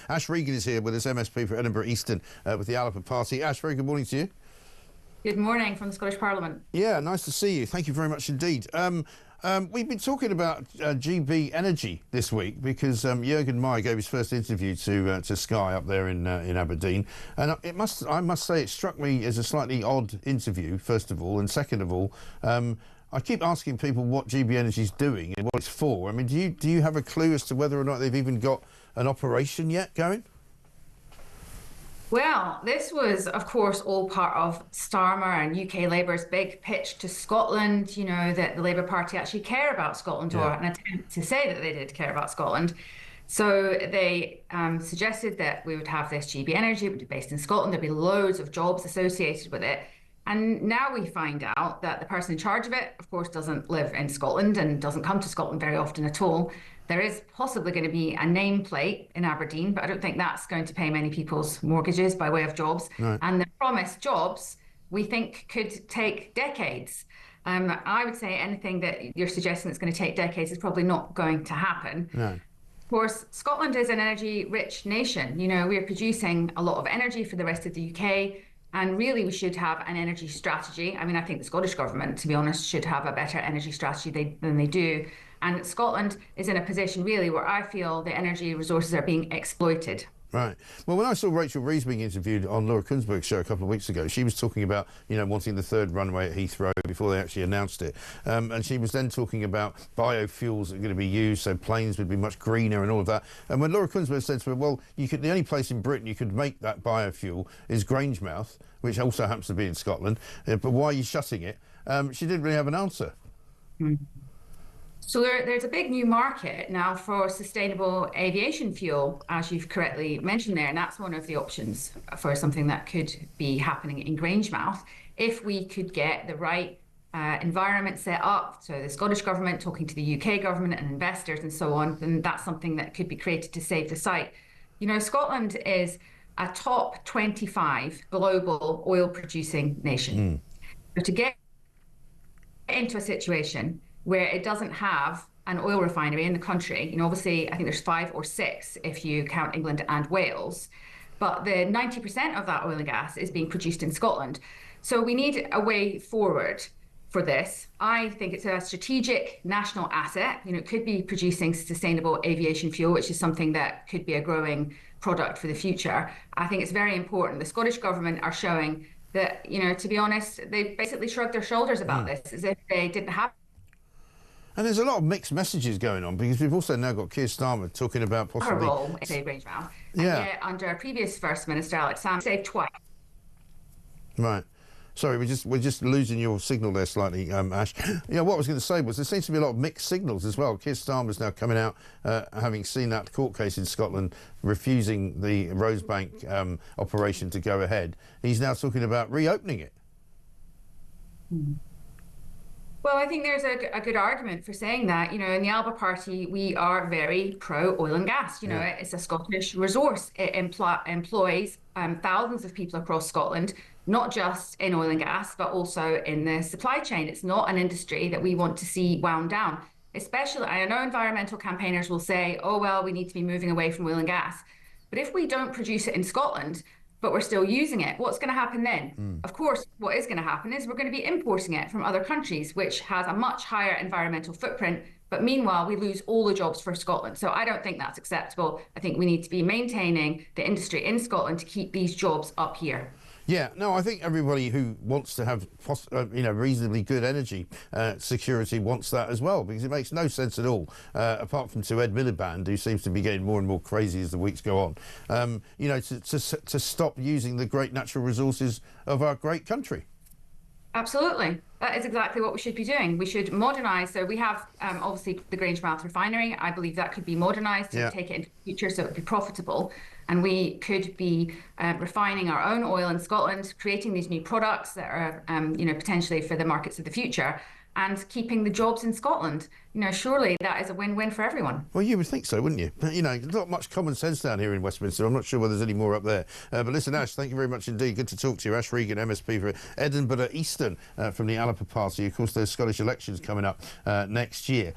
Ash Regan is here with us, MSP for Edinburgh Eastern with the Alipur Party. Ash, very good morning to you. Good morning from the Scottish Parliament. Yeah, nice to see you. Thank you very much indeed. We've been talking about GB Energy this week because Juergen Maier gave his first interview to Sky up there in Aberdeen, and I must say it struck me as a slightly odd interview. First of all, and second of all, I keep asking people what GB Energy is doing and what it's for. I mean, do you have a clue as to whether or not they've even got an operation yet going? Well, this was, of course, all part of Starmer and UK Labour's big pitch to Scotland, you know, that the Labour Party actually care about Scotland, or an attempt to say that they did care about Scotland. So they suggested that we would have this GB Energy, it would be based in Scotland, there'd be loads of jobs associated with it. And now we find out that the person in charge of it, of course, doesn't live in Scotland and doesn't come to Scotland very often at all. There is possibly going to be a nameplate in Aberdeen, but I don't think that's going to pay many people's mortgages by way of jobs. Right. And the promised jobs, we think, could take decades. I would say anything that you're suggesting that's going to take decades is probably not going to happen. No. Of course, Scotland is an energy-rich nation. You know, we are producing a lot of energy for the rest of the UK. And really, we should have an energy strategy. I mean, I think the Scottish government, to be honest, should have a better energy strategy than they do. And Scotland is in a position, really, where I feel the energy resources are being exploited. Right. Well, when I saw Rachel Reeves being interviewed on Laura Kunsberg's show a couple of weeks ago, she was talking about, you know, wanting the third runway at Heathrow before they actually announced it. And she was then talking about biofuels that are going to be used, so planes would be much greener and all of that. And when Laura Kunsberg said to her, well, the only place in Britain you could make that biofuel is Grangemouth, which also happens to be in Scotland, but why are you shutting it? She didn't really have an answer. So there's a big new market now for sustainable aviation fuel, as you've correctly mentioned there, and that's one of the options for something that could be happening in Grangemouth. If we could get the right environment set up, so the Scottish government talking to the UK government and investors and so on, then that's something that could be created to save the site. You know, Scotland is a top 25 global oil producing nation. So to get into a situation where it doesn't have an oil refinery in the country, you know, obviously I think there's 5 or 6 if you count England and Wales, but the 90% of that oil and gas is being produced in Scotland. So we need a way forward for this. I think it's a strategic national asset. You know, it could be producing sustainable aviation fuel, which is something that could be a growing product for the future. I think it's very important. The Scottish government are showing that, you know, to be honest, they basically shrugged their shoulders about this as if they didn't have. And there's a lot of mixed messages going on because we've also now got Keir Starmer talking about possibly... Grangemouth. And yet, under our previous First Minister, Alex Salmond, saved twice. Right. Sorry, we're just losing your signal there slightly, Ash. Yeah, what I was going to say was there seems to be a lot of mixed signals as well. Keir Starmer's now coming out, having seen that court case in Scotland, refusing the Rosebank operation to go ahead. He's now talking about reopening it. Well, I think there's a good argument for saying that. You know, in the Alba Party, we are very pro oil and gas. You know, it's a Scottish resource. It employs thousands of people across Scotland, not just in oil and gas, but also in the supply chain. It's not an industry that we want to see wound down. Especially, I know environmental campaigners will say, oh, well, we need to be moving away from oil and gas. But if we don't produce it in Scotland, but we're still using it, what's going to happen then? Of course, what is going to happen is we're going to be importing it from other countries, which has a much higher environmental footprint. But meanwhile, we lose all the jobs for Scotland. So I don't think that's acceptable. I think we need to be maintaining the industry in Scotland to keep these jobs up here. Yeah, no, I think everybody who wants to have, you know, reasonably good energy security wants that as well, because it makes no sense at all, apart from to Ed Miliband, who seems to be getting more and more crazy as the weeks go on, you know, to stop using the great natural resources of our great country. Absolutely. That is exactly what we should be doing. We should modernise. So we have obviously the Grangemouth refinery. I believe that could be modernised to take it into the future so it would be profitable. And we could be refining our own oil in Scotland, creating these new products that are, you know, potentially for the markets of the future, and keeping the jobs in Scotland. You know, surely that is a win-win for everyone. Well, you would think so, wouldn't you? But, you know, there's not much common sense down here in Westminster. I'm not sure whether there's any more up there. But listen, Ash, thank you very much indeed. Good to talk to you. Ash Regan, MSP for Edinburgh Eastern from the Alipur Party. Of course, there's Scottish elections coming up next year.